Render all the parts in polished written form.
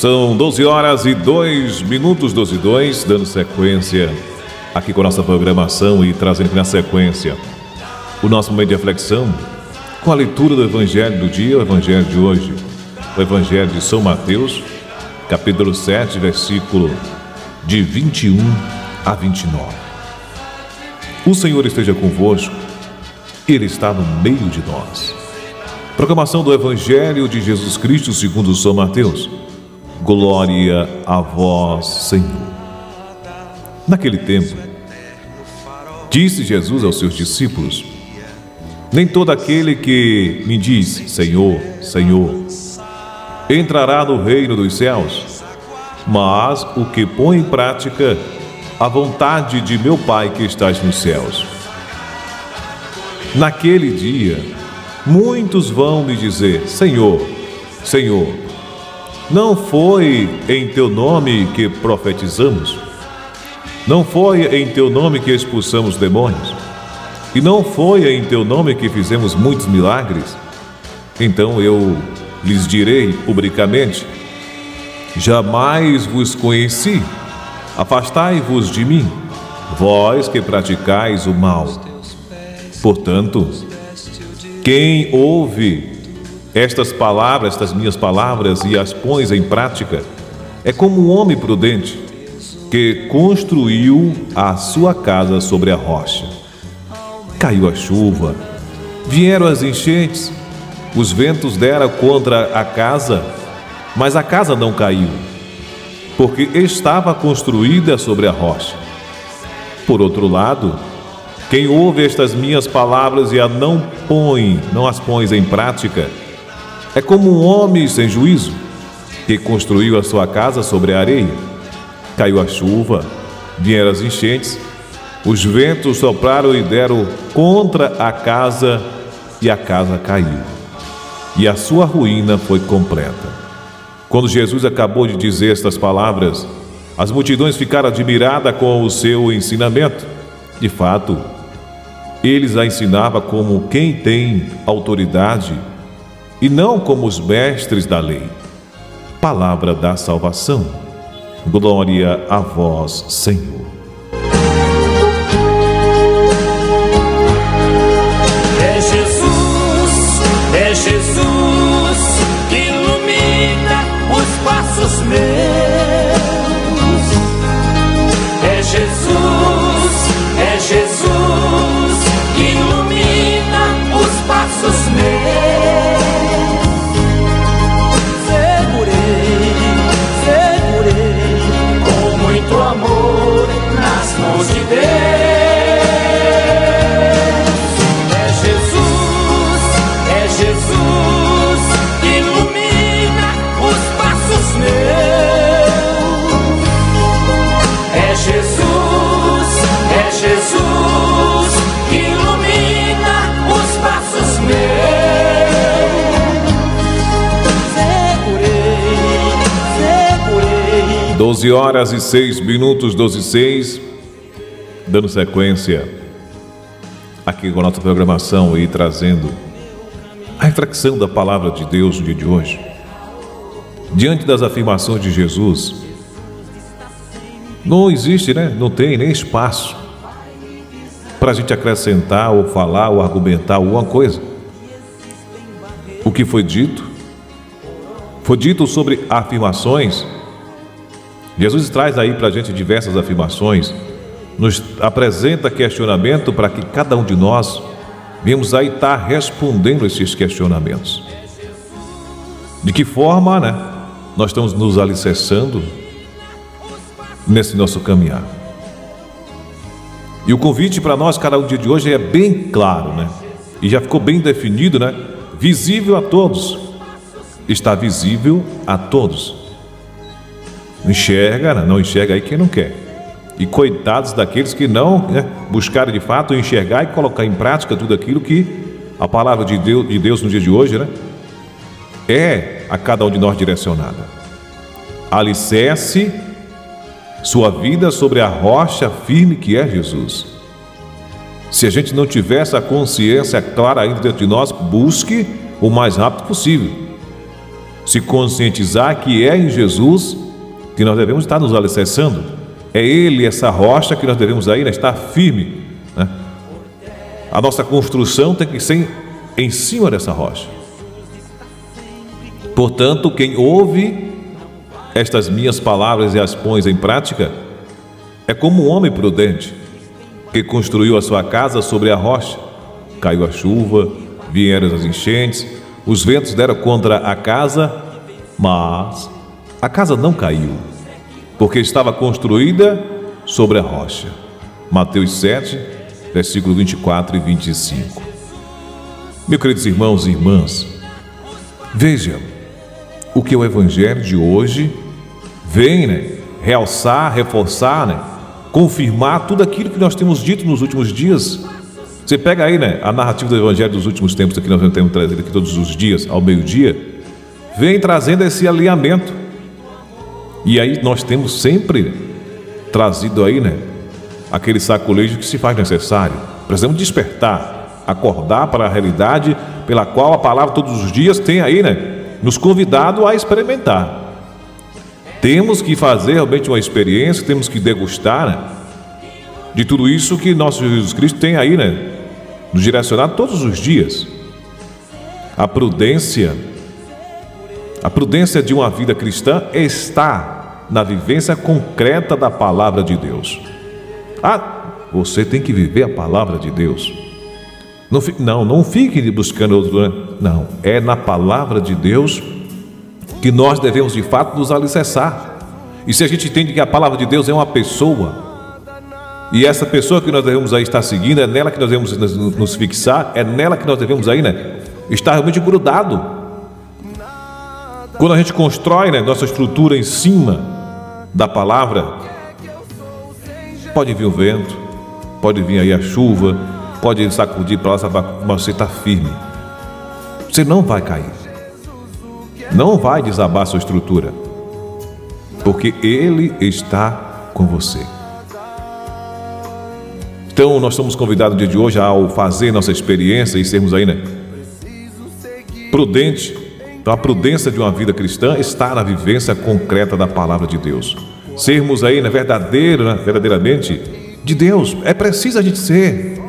São 12 horas e 2 minutos, 12 e 2, dando sequência aqui com a nossa programação e trazendo na sequência o nosso momento de reflexão com a leitura do Evangelho do dia, o Evangelho de hoje, o Evangelho de São Mateus, capítulo 7, versículo de 21 a 29. O Senhor esteja convosco, Ele está no meio de nós. Proclamação do Evangelho de Jesus Cristo segundo São Mateus. Glória a vós, Senhor. Naquele tempo, disse Jesus aos seus discípulos: nem todo aquele que me diz Senhor, Senhor, entrará no reino dos céus, mas o que põe em prática a vontade de meu Pai que estás nos céus. Naquele dia, muitos vão me dizer: Senhor, Senhor, não foi em teu nome que profetizamos? Não foi em teu nome que expulsamos demônios? E não foi em teu nome que fizemos muitos milagres? Então eu lhes direi publicamente: jamais vos conheci. Afastai-vos de mim, vós que praticais o mal. Portanto, quem ouve estas palavras, estas minhas palavras, e as põe em prática, é como um homem prudente que construiu a sua casa sobre a rocha. Caiu a chuva, vieram as enchentes, os ventos deram contra a casa, mas a casa não caiu, porque estava construída sobre a rocha. Por outro lado, quem ouve estas minhas palavras e não as põe em prática, é como um homem sem juízo, que construiu a sua casa sobre a areia. Caiu a chuva, vieram as enchentes, os ventos sopraram e deram contra a casa, e a casa caiu. E a sua ruína foi completa. Quando Jesus acabou de dizer estas palavras, as multidões ficaram admiradas com o seu ensinamento. De fato, eles a ensinava como quem tem autoridade e não como os mestres da lei. Palavra da salvação. Glória a vós, Senhor. É Jesus que ilumina os passos meus. É Jesus que ilumina os passos meus. Segurei com muito amor nas mãos de Deus. É Jesus que ilumina os passos meus. É Jesus que ilumina os passos meus. Segurei. 12 horas e 6 minutos, 12 e 6, dando sequência aqui com a nossa programação e trazendo a reflexão da palavra de Deus no dia de hoje. Diante das afirmações de Jesus, não existe, não tem nem espaço para a gente acrescentar ou falar ou argumentar alguma coisa. O que foi dito sobre afirmações. Jesus traz aí para a gente diversas afirmações, nos apresenta questionamento para que cada um de nós venhamos aí estar respondendo esses questionamentos. De que forma, nós estamos nos alicerçando nesse nosso caminhar. E o convite para nós, cada um dia de hoje, é bem claro, e já ficou bem definido, visível a todos. Está visível a todos. Não enxerga aí quem não quer. E coitados daqueles que não buscarem de fato enxergar e colocar em prática tudo aquilo que a palavra de Deus no dia de hoje é a cada um de nós direcionada. Alicerce sua vida sobre a rocha firme que é Jesus. Se a gente não tiver essa consciência clara ainda dentro de nós, busque o mais rápido possível. se conscientizar que é em Jesus que nós devemos estar nos alicerçando. É Ele, essa rocha, que nós devemos aí, né, estar firme, né? A nossa construção tem que ser em cima dessa rocha. Portanto, quem ouve estas minhas palavras e as põe em prática é como um homem prudente que construiu a sua casa sobre a rocha. Caiu a chuva, vieram as enchentes, os ventos deram contra a casa, mas a casa não caiu, porque estava construída sobre a rocha. Mateus 7, versículos 24 e 25. Meus queridos irmãos e irmãs, vejam o que o Evangelho de hoje vem, né, realçar, reforçar, né, confirmar tudo aquilo que nós temos dito nos últimos dias. Você pega aí, né, a narrativa do Evangelho dos últimos tempos, que nós temos trazido aqui todos os dias, ao meio-dia, vem trazendo esse alinhamento. E aí nós temos sempre trazido aí, né, aquele sacolejo que se faz necessário. Precisamos despertar, acordar para a realidade pela qual a palavra todos os dias tem aí, né, nos convidado a experimentar. Temos que fazer realmente uma experiência, temos que degustar, né, de tudo isso que nosso Jesus Cristo tem aí, né, nos direcionado todos os dias. A prudência de uma vida cristã está na vivência concreta da palavra de Deus. Você tem que viver a palavra de Deus. Não fique buscando outro, né? Não, é na palavra de Deus que nós devemos de fato nos alicerçar. E se a gente entende que a palavra de Deus é uma pessoa, e essa pessoa que nós devemos aí estar seguindo, é nela que nós devemos nos fixar, é nela que nós devemos aí, né, estar realmente grudado. Quando a gente constrói, né, nossa estrutura em cima da palavra, pode vir o vento, pode vir aí a chuva, pode sacudir para lá, mas você está firme. Você não vai cair, não vai desabar a sua estrutura, porque Ele está com você. Então nós somos convidados no dia de hoje ao fazer nossa experiência e sermos aí, né, prudente. Então a prudência de uma vida cristã está na vivência concreta da palavra de Deus. Sermos aí, né, verdadeiramente de Deus. É preciso a gente ser.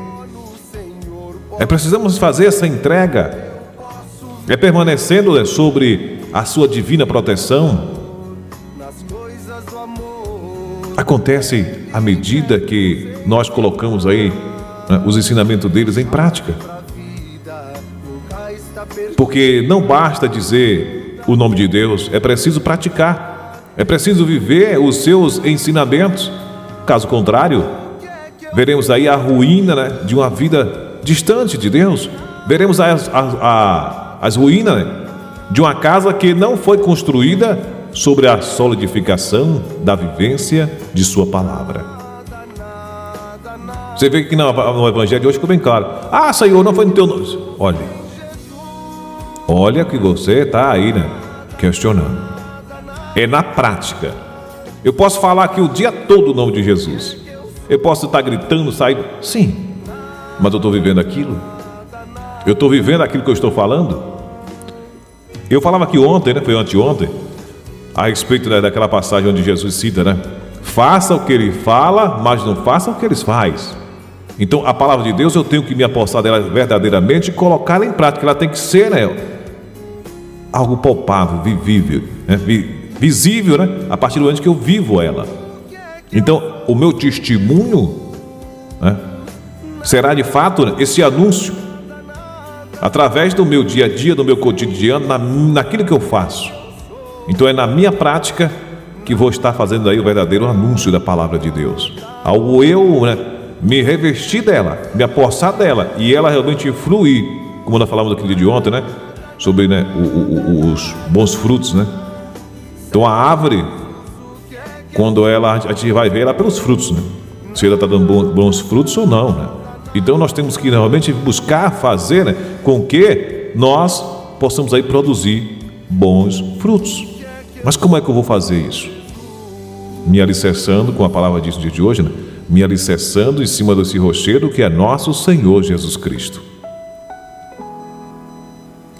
Precisamos fazer essa entrega. Permanecendo, né, sobre a sua divina proteção. Acontece à medida que nós colocamos aí, né, os ensinamentos deles em prática. Porque não basta dizer o nome de Deus, é preciso praticar, é preciso viver os seus ensinamentos. Caso contrário, veremos aí a ruína, né, de uma vida distante de Deus. Veremos as ruínas, né, de uma casa que não foi construída sobre a solidificação da vivência de sua palavra. Você vê que no Evangelho de hoje ficou bem claro. Senhor, não foi no teu nome. Olha que você está aí, né, questionando. É na prática. Eu posso falar aqui o dia todo o nome de Jesus. Eu posso estar gritando, saindo. Sim, mas eu estou vivendo aquilo. Eu estou vivendo aquilo que eu estou falando. Eu falava aqui ontem, né, foi anteontem, a respeito, né, daquela passagem onde Jesus cita, né, faça o que ele fala, mas não faça o que ele faz. Então a palavra de Deus, eu tenho que me apossar dela verdadeiramente e colocá-la em prática. Ela tem que ser, né, algo palpável, vivível, né, visível, né, a partir do momento que eu vivo ela. Então o meu testemunho, né, será de fato, né, esse anúncio através do meu dia a dia, do meu cotidiano, naquilo que eu faço. Então é na minha prática que vou estar fazendo aí o verdadeiro anúncio da palavra de Deus. Ao eu, né, me revestir dela, me apossar dela e ela realmente fluir, como nós falamos naquele dia de ontem, né, sobre, né, os bons frutos, né. Então a árvore, quando a gente vai ver ela pelos frutos, né, se ela está dando bons frutos ou não, né. Então nós temos que realmente buscar fazer, né, com que nós possamos aí produzir bons frutos. Mas como é que eu vou fazer isso? Me alicerçando, com a palavra disso no dia de hoje, né? Me alicerçando em cima desse rochedo que é nosso Senhor Jesus Cristo.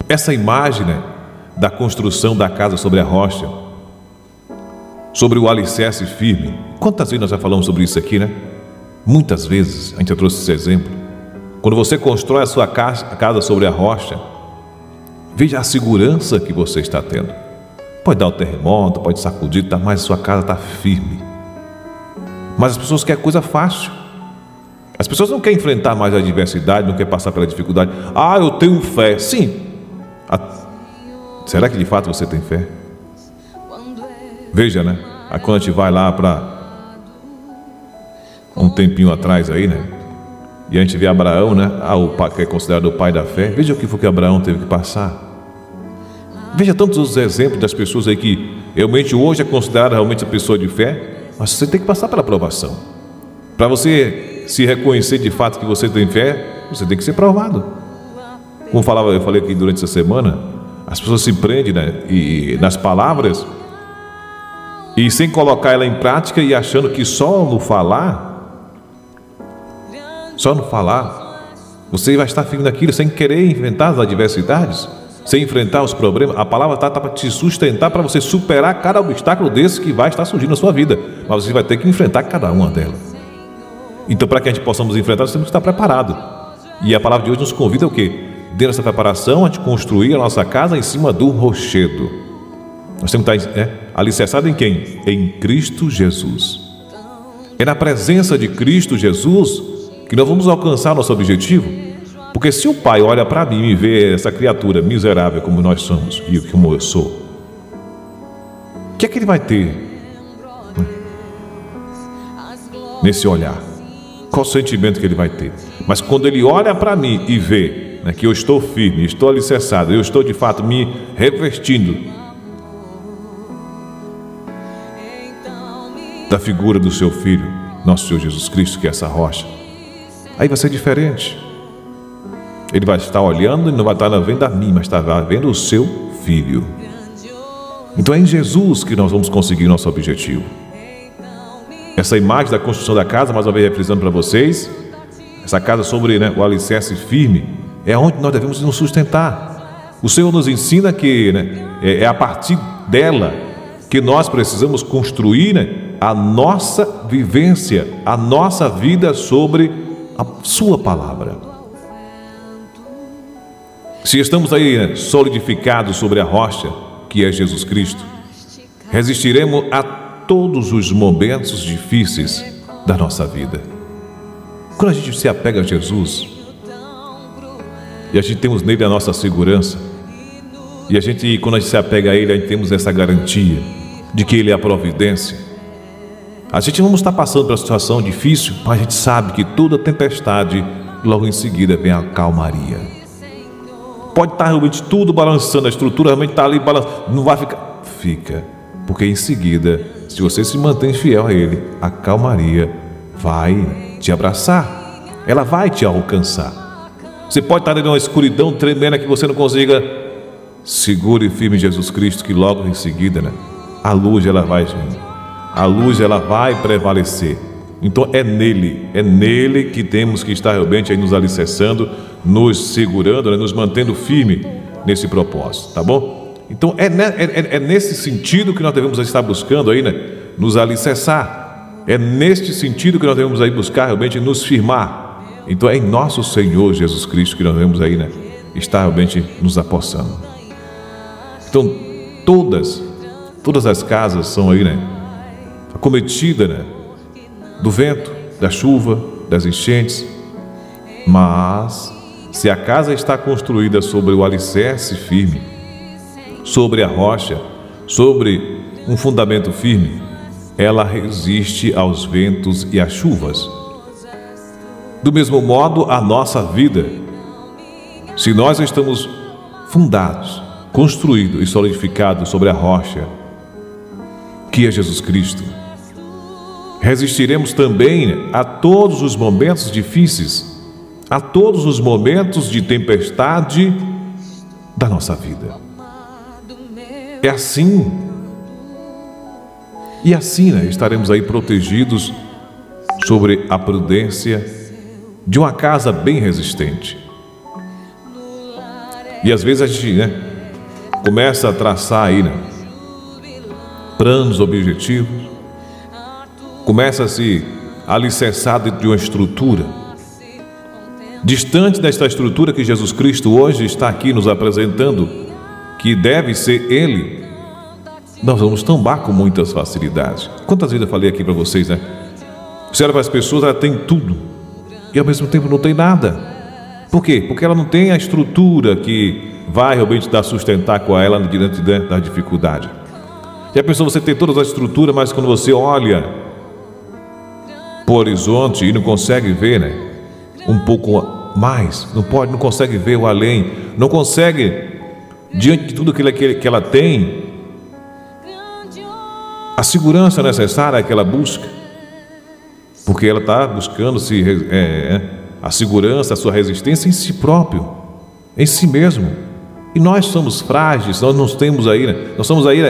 Essa imagem, né, da construção da casa sobre a rocha, sobre o alicerce firme. Quantas vezes nós já falamos sobre isso aqui, né? Muitas vezes a gente já trouxe esse exemplo. Quando você constrói a sua casa sobre a rocha, veja a segurança que você está tendo. Pode dar o terremoto, pode sacudir, mas a sua casa está firme. Mas as pessoas querem coisa fácil. As pessoas não querem enfrentar mais a adversidade, não querem passar pela dificuldade. Ah, eu tenho fé. Sim. Será que de fato você tem fé? Veja, né? Aí quando a gente vai lá para um tempinho atrás aí, né? E a gente vê Abraão, né? O pai, que é considerado o pai da fé. Veja o que foi que Abraão teve que passar. Veja tantos os exemplos das pessoas aí que realmente hoje é considerada realmente a pessoa de fé, mas você tem que passar pela provação. Para você se reconhecer de fato que você tem fé, você tem que ser provado. Como eu falei aqui durante essa semana, as pessoas se prendem, né, nas palavras e sem colocar ela em prática e achando que só no falar, você vai estar firme naquilo sem querer enfrentar as adversidades, sem enfrentar os problemas. A palavra está para te sustentar, para você superar cada obstáculo desse que vai estar surgindo na sua vida, mas você vai ter que enfrentar cada uma delas. Então, para que a gente possamos enfrentar, nós temos que estar preparado. E a palavra de hoje nos convida a o quê? Dentro dessa preparação, a gente construir a nossa casa em cima do rochedo. Nós temos que estar alicerçados em quem? Em Cristo Jesus. É na presença de Cristo Jesus que nós vamos alcançar nosso objetivo. Porque se o Pai olha para mim e vê essa criatura miserável como nós somos e como eu sou, o que é que Ele vai ter nesse olhar? Qual o sentimento que Ele vai ter? Mas quando Ele olha para mim e vê, né, que eu estou firme, estou alicerçado, eu estou de fato me revestindo da figura do seu Filho, nosso Senhor Jesus Cristo, que é essa rocha, aí vai ser diferente. Ele vai estar olhando e não vai estar vendo a mim, mas está vendo o seu Filho. Então é em Jesus que nós vamos conseguir nosso objetivo. Essa imagem da construção da casa, mais uma vez reprisando para vocês, essa casa sobre, né, o alicerce firme, é onde nós devemos nos sustentar. O Senhor nos ensina que, né, é a partir dela que nós precisamos construir, né, a nossa vivência, a nossa vida sobre a sua palavra. Se estamos aí, né, solidificados sobre a rocha, que é Jesus Cristo, resistiremos a todos os momentos difíceis da nossa vida. Quando a gente se apega a Jesus e a gente temos nele a nossa segurança, e quando a gente se apega a Ele, a gente temos essa garantia de que Ele é a providência. A gente não está passando por uma situação difícil, mas a gente sabe que toda tempestade, logo em seguida, vem a calmaria. Pode estar realmente tudo balançando, a estrutura realmente está ali balançando, não vai ficar. Fica, porque em seguida, se você se mantém fiel a Ele, a calmaria vai te abraçar, ela vai te alcançar. Você pode estar em uma escuridão tremenda que você não consiga. Segure firme Jesus Cristo, que logo em seguida, né, a luz ela vai vir, a luz ela vai prevalecer. Então é nele que temos que estar realmente aí nos alicerçando, nos segurando, né, nos mantendo firme nesse propósito, tá bom? Então é nesse sentido que nós devemos estar buscando aí, né, nos alicerçar. É neste sentido que nós devemos aí buscar realmente nos firmar. Então é em nosso Senhor Jesus Cristo que nós devemos aí, né, estar realmente nos apossando. Então todas as casas são aí, né, acometidas, né, do vento, da chuva, das enchentes. Mas se a casa está construída sobre o alicerce firme, sobre a rocha, sobre um fundamento firme, ela resiste aos ventos e às chuvas. Do mesmo modo, a nossa vida, se nós estamos fundados, construídos e solidificados sobre a rocha, que é Jesus Cristo, resistiremos também a todos os momentos difíceis, a todos os momentos de tempestade da nossa vida. É assim. E assim, né, estaremos aí protegidos sobre a prudência de uma casa bem resistente. E às vezes a gente, né, começa a traçar aí, né, planos, objetivos, começa a se alicerçar dentro de uma estrutura, distante desta estrutura que Jesus Cristo hoje está aqui nos apresentando, que deve ser Ele, nós vamos tombar com muitas facilidades. Quantas vezes eu falei aqui para vocês, né? Você olha para as pessoas, ela tem tudo e ao mesmo tempo não tem nada. Por quê? Porque ela não tem a estrutura que vai realmente dar sustentar com ela diante da dificuldade. Já pensou você ter toda a estrutura, mas quando você olha para o horizonte e não consegue ver, né, um pouco mais, não consegue ver o além, não consegue, diante de tudo que ela tem, a segurança necessária que ela busca, porque ela está buscando a segurança, a sua resistência em si próprio, em si mesmo. E nós somos frágeis, nós não temos aí, né? Nós somos aí,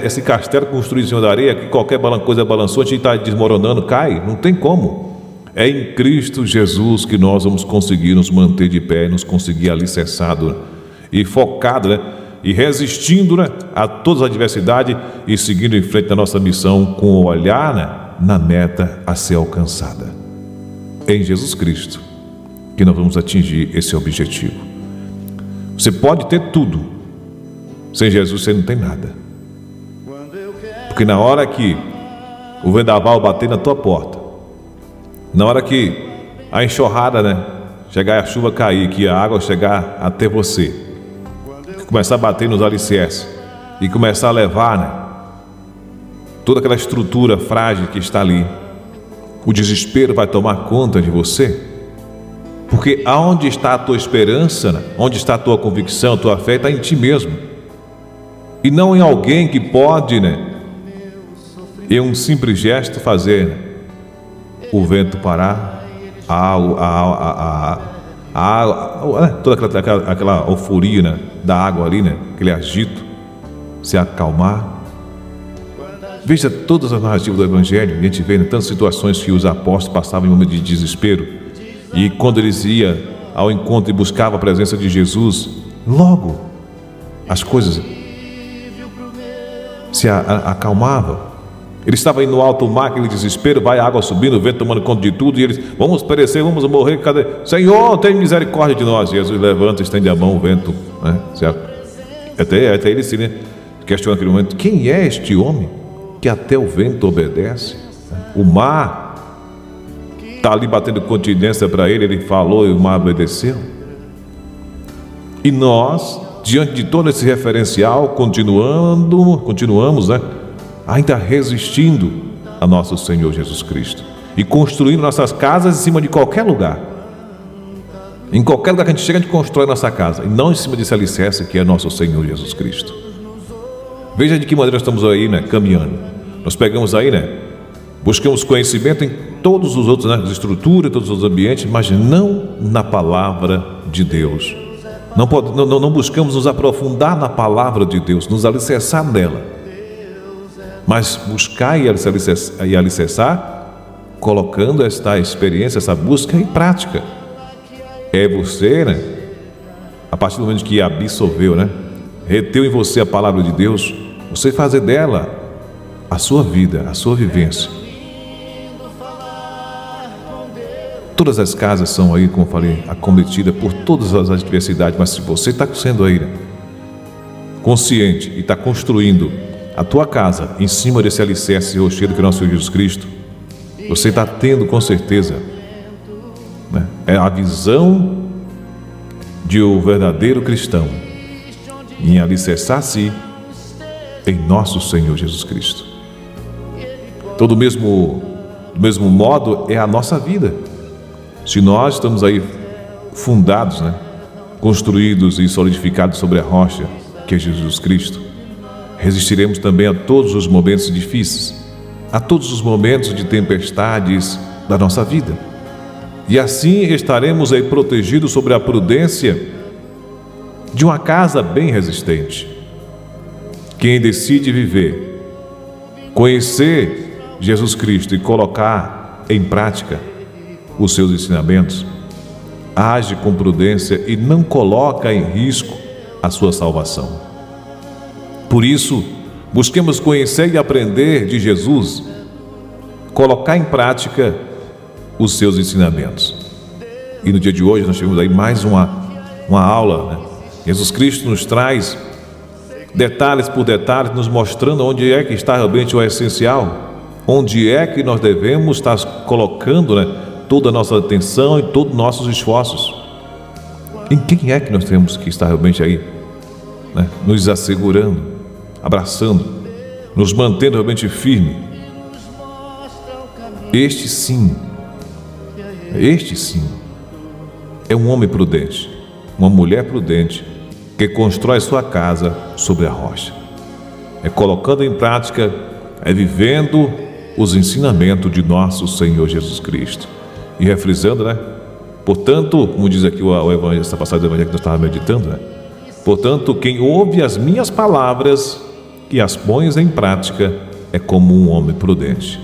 esse castelo construído em cima da areia, que qualquer coisa balançou, a gente está desmoronando, cai, não tem como. É em Cristo Jesus que nós vamos conseguir nos manter de pé, nos conseguir alicerçado e focado, né? E resistindo, né, a todas as adversidades e seguindo em frente da nossa missão com o olhar, né, na meta a ser alcançada. É em Jesus Cristo que nós vamos atingir esse objetivo. Você pode ter tudo, sem Jesus você não tem nada. Porque na hora que o vendaval bater na tua porta, na hora que a enxurrada, né, chegar, a chuva cair, que a água chegar até você, começar a bater nos alicerces e começar a levar, né, toda aquela estrutura frágil que está ali, o desespero vai tomar conta de você. Porque aonde está a tua esperança, né? Onde está a tua convicção, a tua fé, está em ti mesmo. E não em alguém que pode, né, em um simples gesto fazer, né, o vento parar, toda aquela euforia, né, da água ali, né, aquele agito, se acalmar. Veja todas as narrativas do Evangelho, a gente vê, né, tantas situações que os apóstolos passavam em momento de desespero. E quando eles iam ao encontro e buscavam a presença de Jesus, logo as coisas se acalmavam. Eles estavam aí no alto mar, aquele desespero, vai a água subindo, o vento tomando conta de tudo, e eles, vamos perecer, vamos morrer, cadê? Senhor, tem misericórdia de nós. Jesus levanta, estende a mão, o vento, né? Até ele se, né, questiona naquele momento, quem é este homem que até o vento obedece? O mar está ali batendo continência para ele, ele falou e o mar obedeceu. E nós, diante de todo esse referencial, continuamos, né, ainda resistindo a nosso Senhor Jesus Cristo e construindo nossas casas em cima de qualquer lugar. Em qualquer lugar que a gente chega, a gente constrói nossa casa, e não em cima desse alicerce que é nosso Senhor Jesus Cristo. Veja de que maneira nós estamos aí, né, caminhando. Nós pegamos aí, né, buscamos conhecimento em todos os outros, né, as estruturas, todos os ambientes, mas não na palavra de Deus. Não buscamos nos aprofundar na palavra de Deus, nos alicerçar nela, mas buscar e alicerçar, colocando esta experiência, essa busca em prática. É você, né, a partir do momento que absorveu, né, reteu em você a palavra de Deus, você fazer dela a sua vida, a sua vivência. Todas as casas são aí, como eu falei, acometidas por todas as adversidades, mas se você está sendo aí, né, consciente e está construindo a tua casa em cima desse alicerce rochedo que é o nosso Senhor Jesus Cristo, você está tendo com certeza, né, é a visão de um verdadeiro cristão em alicerçar-se em nosso Senhor Jesus Cristo. Do mesmo modo é a nossa vida. Se nós estamos aí fundados, né, construídos e solidificados sobre a rocha que é Jesus Cristo, resistiremos também a todos os momentos difíceis, a todos os momentos de tempestades da nossa vida. E assim estaremos aí protegidos sobre a prudência de uma casa bem resistente. Quem decide viver, conhecer Jesus Cristo e colocar em prática os seus ensinamentos, age com prudência e não coloca em risco a sua salvação. Por isso, busquemos conhecer e aprender de Jesus, colocar em prática os seus ensinamentos. E no dia de hoje nós tivemos aí mais uma aula, né? Jesus Cristo nos traz detalhes por detalhes, nos mostrando onde é que está realmente o essencial, onde é que nós devemos estar colocando, né, toda a nossa atenção e todos os nossos esforços. Em quem é que nós temos que estar realmente aí, né, nos assegurando, abraçando, nos mantendo realmente firme. Este sim é um homem prudente, uma mulher prudente, que constrói sua casa sobre a rocha. É colocando em prática, é vivendo os ensinamentos de nosso Senhor Jesus Cristo. E refrisando, né? Portanto, como diz aqui o Evangelho, essa passagem do Evangelho que nós estávamos meditando, né? Portanto, quem ouve as minhas palavras e as põe em prática é como um homem prudente.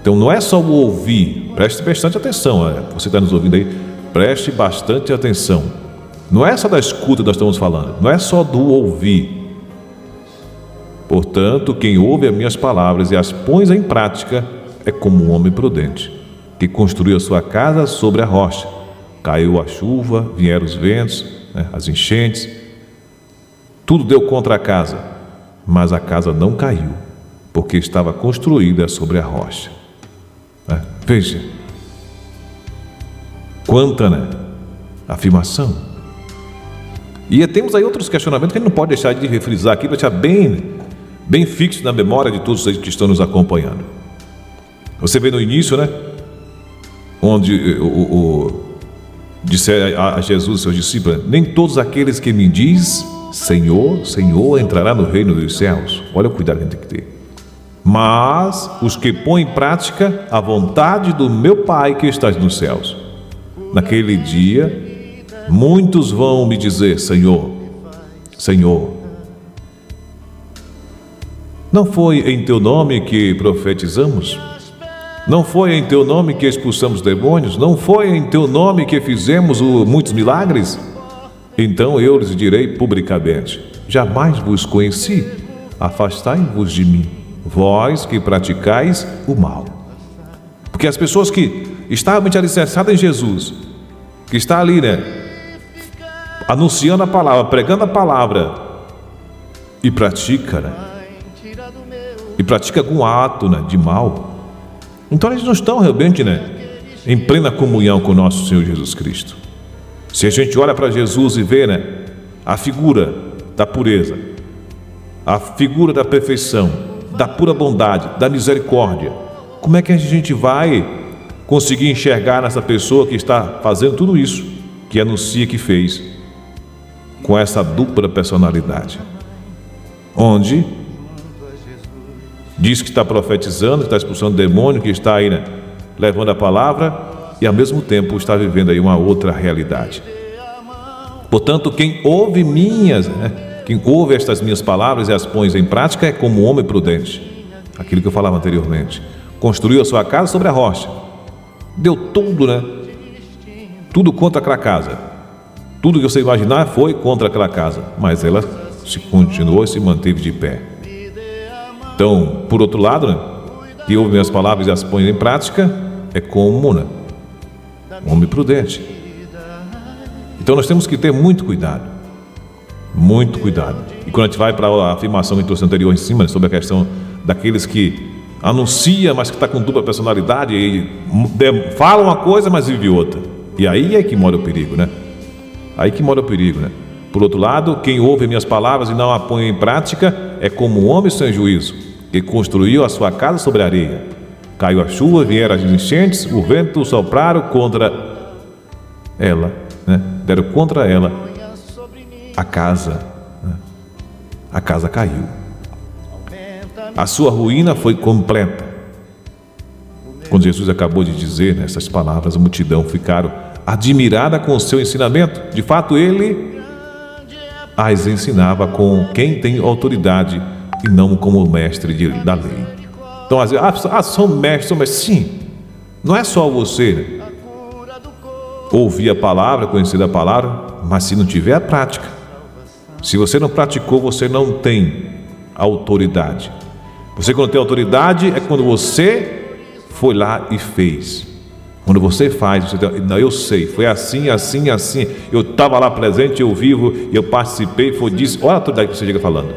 Então não é só o ouvir, preste bastante atenção, né? Você está nos ouvindo aí, preste bastante atenção. Não é só da escuta que nós estamos falando, não é só do ouvir. Portanto, quem ouve as minhas palavras e as põe em prática é como um homem prudente, que construiu a sua casa sobre a rocha. Caiu a chuva, vieram os ventos, né, as enchentes, tudo deu contra a casa, mas a casa não caiu, porque estava construída sobre a rocha. Veja, quanta, né, afirmação. E temos aí outros questionamentos que a gente não pode deixar de refrisar aqui, para deixar bem fixo na memória de todos vocês que estão nos acompanhando. Você vê no início, né, onde disse a Jesus e seus discípulos: nem todos aqueles que me diz Senhor, Senhor, entrará no reino dos céus. Olha o cuidado que a gente tem que ter. Mas os que põem em prática a vontade do meu Pai que está nos céus. Naquele dia, muitos vão me dizer: Senhor, Senhor, não foi em teu nome que profetizamos? Não foi em teu nome que expulsamos demônios? Não foi em teu nome que fizemos muitos milagres? Então eu lhes direi publicamente: jamais vos conheci, afastai-vos de mim, vós que praticais o mal. Porque as pessoas que estão realmente alicerçadas em Jesus, que está ali, né, anunciando a palavra, pregando a palavra, e pratica, né, e pratica algum ato, né, de mal, então eles não estão realmente, né, em plena comunhão com o nosso Senhor Jesus Cristo. Se a gente olha para Jesus e vê, né, a figura da pureza, a figura da perfeição, da pura bondade, da misericórdia, como é que a gente vai conseguir enxergar nessa pessoa que está fazendo tudo isso, que anuncia que fez, com essa dupla personalidade, onde diz que está profetizando, que está expulsando demônio, que está aí, né, levando a palavra, e ao mesmo tempo está vivendo aí uma outra realidade. Portanto, quem ouve quem ouve estas minhas palavras e as põe em prática é como um homem prudente. Aquilo que eu falava anteriormente. Construiu a sua casa sobre a rocha. Deu tudo, né? Tudo contra aquela casa. Tudo que você imaginar foi contra aquela casa, mas ela continuou e se manteve de pé. Então, por outro lado, né, que ouve minhas palavras e as põe em prática é como, né, um homem prudente. Então nós temos que ter muito cuidado. Muito cuidado. E quando a gente vai para a afirmação que eu trouxe anterior em cima, né, sobre a questão daqueles que anunciam, mas que está com dupla personalidade e falam uma coisa, mas vive outra. E aí é que mora o perigo, né? Aí que mora o perigo, né? Por outro lado, quem ouve minhas palavras e não a põe em prática é como um homem sem juízo, que construiu a sua casa sobre a areia. Caiu a chuva, vieram as enchentes, o vento sopraram contra ela, né? Deram contra ela a casa, né? A casa caiu. A sua ruína foi completa. Quando Jesus acabou de dizer, né, essas palavras, a multidão ficaram admirada com o seu ensinamento. De fato, ele as ensinava com quem tem autoridade e não como mestre da lei. Então, às vezes, são mestres, mas sim, não é só você, né, ouvir a palavra, conhecer a palavra, mas se não tiver a prática, se você não praticou, você não tem autoridade. Você, quando tem autoridade, é quando você foi lá e fez. Quando você faz, você tem, não, eu sei, foi assim, assim, assim. Eu estava lá presente, eu vivo, eu participei, foi disso. Olha a autoridade que você chega falando.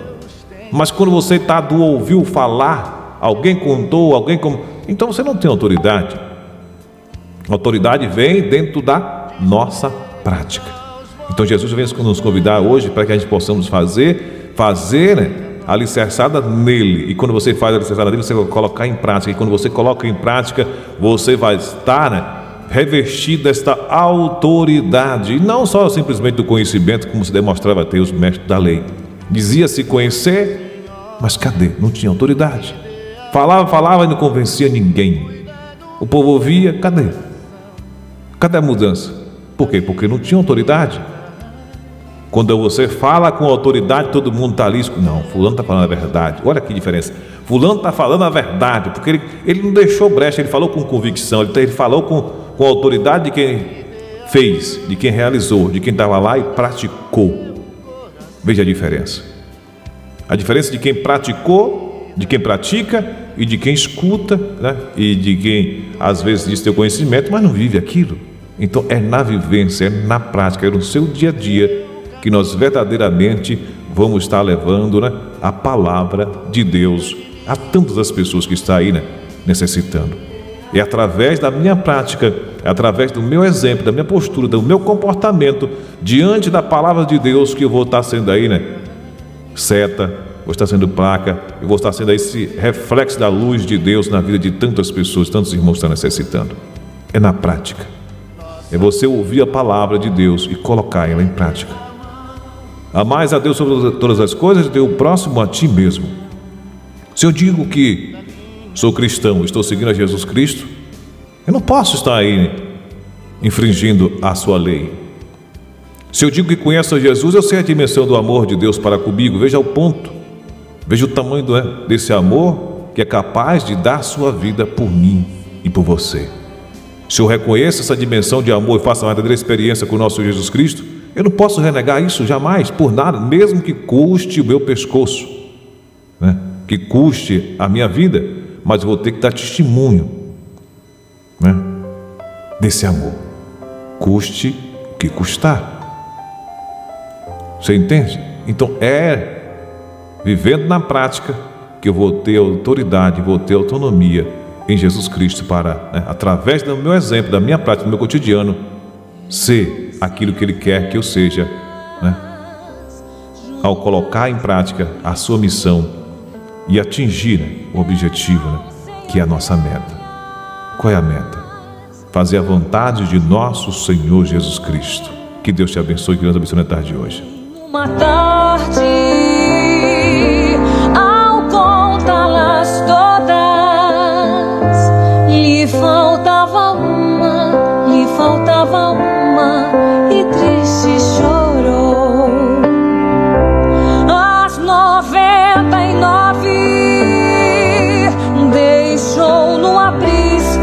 Mas quando você está do ouviu falar, alguém contou, então você não tem autoridade. A autoridade vem dentro da nossa prática. Então Jesus vem nos convidar hoje para que a gente possamos fazer, né, alicerçada nele. E quando você faz alicerçada nele, você vai colocar em prática. E quando você coloca em prática, você vai estar, né, revestido desta autoridade. E não só simplesmente do conhecimento, como se demonstrava ter os mestres da lei. Dizia-se conhecer, mas cadê? Não tinha autoridade. Falava e não convencia ninguém. O povo ouvia, cadê? Cadê a mudança? Por quê? Porque não tinha autoridade. Quando você fala com autoridade, todo mundo está ali. Não, fulano está falando a verdade. Olha que diferença. Fulano está falando a verdade, porque ele não deixou brecha, ele falou com convicção, ele falou com a autoridade de quem fez, de quem realizou, de quem estava lá e praticou. Veja a diferença. A diferença de quem praticou, de quem pratica e de quem escuta, né? E de quem às vezes diz ter conhecimento, mas não vive aquilo. Então é na vivência, é na prática, é no seu dia a dia que nós verdadeiramente vamos estar levando, né, a palavra de Deus a tantas das pessoas que estão aí, né, necessitando. É através da minha prática, é através do meu exemplo, da minha postura, do meu comportamento diante da palavra de Deus que eu vou estar sendo aí, né, seta, vou estar sendo placa, eu vou estar sendo aí esse reflexo da luz de Deus na vida de tantas pessoas, tantos irmãos que estão necessitando. É na prática. É você ouvir a palavra de Deus e colocar ela em prática. Amais a Deus sobre todas as coisas e ter o próximo a ti mesmo. Se eu digo que sou cristão, estou seguindo a Jesus Cristo, eu não posso estar aí infringindo a sua lei. Se eu digo que conheço a Jesus, eu sei a dimensão do amor de Deus para comigo. Veja o ponto, veja o tamanho desse amor que é capaz de dar sua vida por mim e por você. Se eu reconheço essa dimensão de amor e faço uma verdadeira experiência com o nosso Jesus Cristo, eu não posso renegar isso jamais, por nada, mesmo que custe o meu pescoço, né? Que custe a minha vida, mas eu vou ter que dar testemunho, né, desse amor, custe o que custar. Você entende? Então é vivendo na prática que eu vou ter autoridade, vou ter autonomia em Jesus Cristo para, né, através do meu exemplo, da minha prática, do meu cotidiano, ser aquilo que Ele quer que eu seja, né? Ao colocar em prática a sua missão e atingir, né, o objetivo, né, que é a nossa meta. Qual é a meta? Fazer a vontade de nosso Senhor Jesus Cristo. Que Deus te abençoe, que Deus abençoe na tarde de hoje. Uma tarde, ao contá-las todas, lhe faltava uma, e triste chorou. As 99 deixou no aprisco,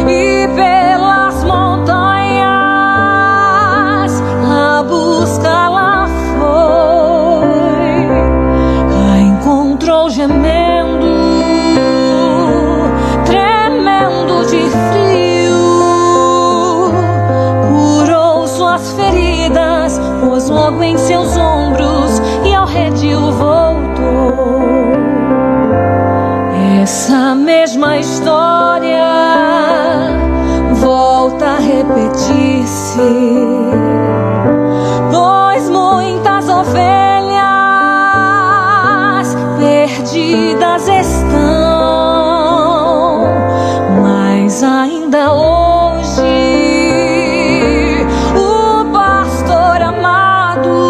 e pelas montanhas a busca lá foi. A encontrou gemendo, tremendo de frio, curou suas feridas, pôs logo em seus ombros e ao redil voltou. Essa mesma história volta a repetir-se, pois muitas ovelhas perdidas estão, mas ainda hoje o pastor amado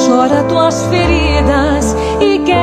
chora tuas feridas e quer